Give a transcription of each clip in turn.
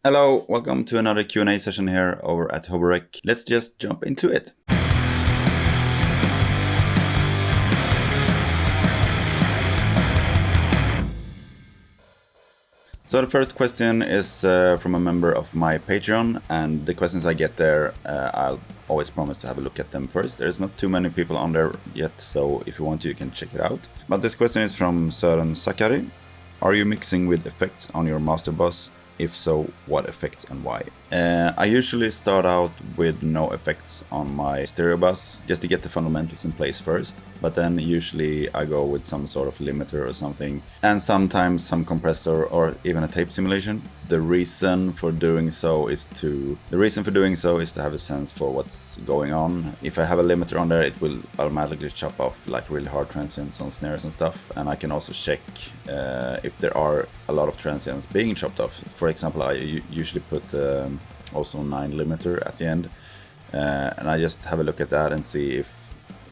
Hello, welcome to another Q&A session here over at HoboRec. Let's just jump into it. So the first question is from a member of my Patreon, and the questions I get there, I'll always promise to have a look at them first. There's not too many people on there yet, so if you want to, you can check it out. But this question is from Sören Sakari. Are you mixing with effects on your master bus? If so, what effects and why? I usually start out with no effects on my stereo bus, just to get the fundamentals in place first. But then usually I go with some sort of limiter or something, and sometimes some compressor or even a tape simulation. The reason for doing so is to have a sense for what's going on. If I have a limiter on there, it will automatically chop off like really hard transients on snares and stuff. And I can also check if there are a lot of transients being chopped off. For example, I usually put also 9 limiter at the end, and I just have a look at that and see if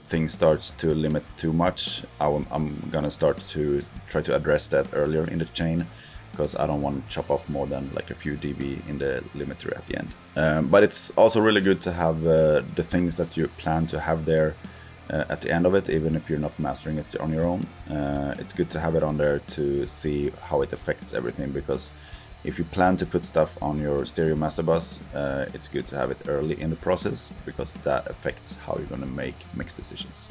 things starts to limit too much. I'm gonna start to try to address that earlier in the chain, because I don't want to chop off more than like a few dB in the limiter at the end. But it's also really good to have the things that you plan to have there at the end of it, even if you're not mastering it on your own. It's good to have it on there to see how it affects everything, because if you plan to put stuff on your stereo master bus, it's good to have it early in the process, because that affects how you're gonna make mix decisions.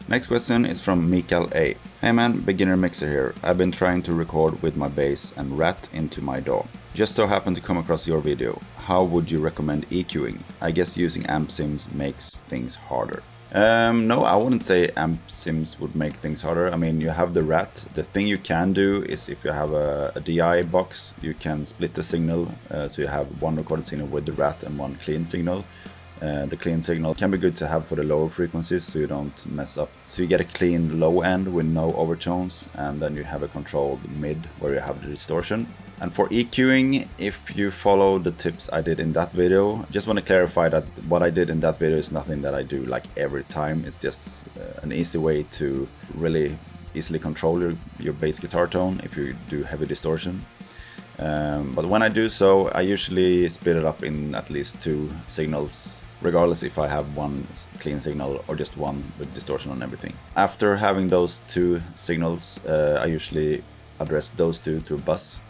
Next question is from Mikael A. Hey man, beginner mixer here. I've been trying to record with my bass and rat into my DAW. Just so happened to come across your video. How would you recommend EQing? I guess using amp sims makes things harder. No, I wouldn't say amp sims would make things harder. I mean, you have the rat. The thing you can do is, if you have a DI box, you can split the signal. So you have one recorded signal with the rat and one clean signal. The clean signal can be good to have for the lower frequencies, so you don't mess up. So you get a clean low end with no overtones, and then you have a controlled mid where you have the distortion. And for EQing, if you follow the tips I did in that video, just want to clarify that what I did in that video is nothing that I do like every time. It's just an easy way to really easily control your bass guitar tone if you do heavy distortion. But when I do so, I usually split it up in at least 2 signals, regardless if I have one clean signal or just one with distortion on everything. After having those 2 signals, I usually address those 2 to a bus,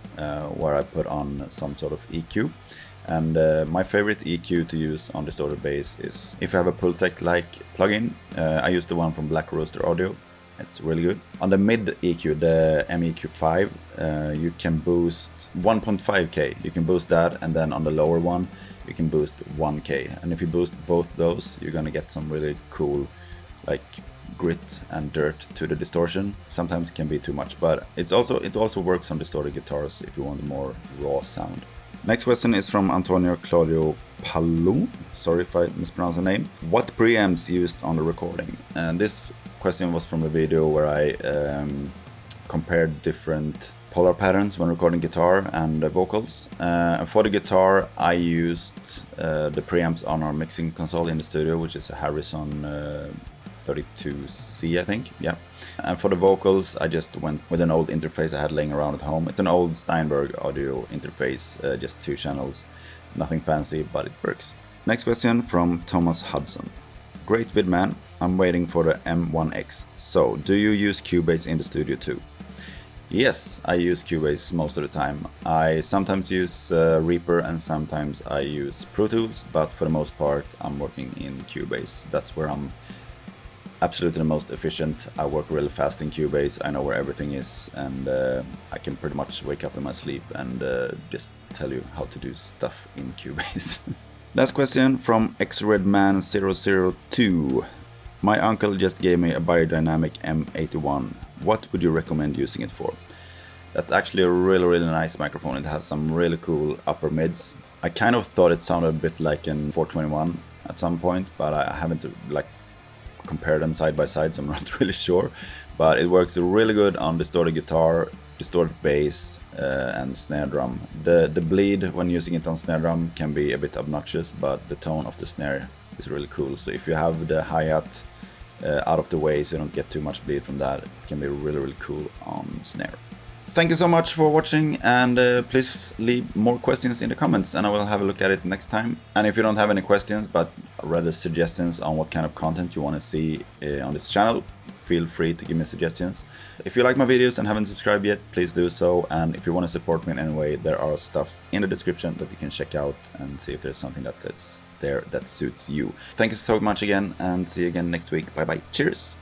where I put on some sort of EQ. And my favorite EQ to use on distorted bass is if I have a Pultec-like plugin. I use the one from Black Rooster Audio. It's really good. On the mid EQ, the MEQ5, you can boost 1.5K. You can boost that, and then on the lower one, you can boost 1K. And if you boost both those, you're gonna get some really cool, like, grit and dirt to the distortion. Sometimes it can be too much, but it also works on distorted guitars if you want a more raw sound. Next question is from Antonio Claudio Palou. Sorry if I mispronounce the name. What preamps used on the recording? And this question was from a video where I compared different polar patterns when recording guitar and vocals. For the guitar, I used the preamps on our mixing console in the studio, which is a Harrison 32C, I think. Yeah. And for the vocals, I just went with an old interface I had laying around at home. It's an old Steinberg audio interface, just 2 channels. Nothing fancy, but it works. Next question from Thomas Hudson. Great vid man, I'm waiting for the M1X. So, do you use Cubase in the studio too? Yes, I use Cubase most of the time. I sometimes use Reaper and sometimes I use Pro Tools, but for the most part I'm working in Cubase. That's where I'm absolutely the most efficient. I work really fast in Cubase. I know where everything is, and I can pretty much wake up in my sleep and just tell you how to do stuff in Cubase. Last question from xredman002. My uncle just gave me a biodynamic M81. What would you recommend using it for? That's actually a really nice microphone. It has some really cool upper mids. I kind of thought it sounded a bit like an 421 at some point, but I haven't compare them side by side, so I'm not really sure. But it works really good on distorted guitar, distorted bass, and snare drum. The bleed when using it on snare drum can be a bit obnoxious, but the tone of the snare is really cool. So if you have the hi-hat out of the way so you don't get too much bleed from that, it can be really cool on snare. Thank you so much for watching, and please leave more questions in the comments and I will have a look at it next time. And if you don't have any questions, but rather suggestions on what kind of content you want to see on this channel, feel free to give me suggestions. If you like my videos and haven't subscribed yet, please do so. And if you want to support me in any way, there are stuff in the description that you can check out and see if there's something that's there that suits you. Thank you so much again, and see you again next week. Bye bye. Cheers.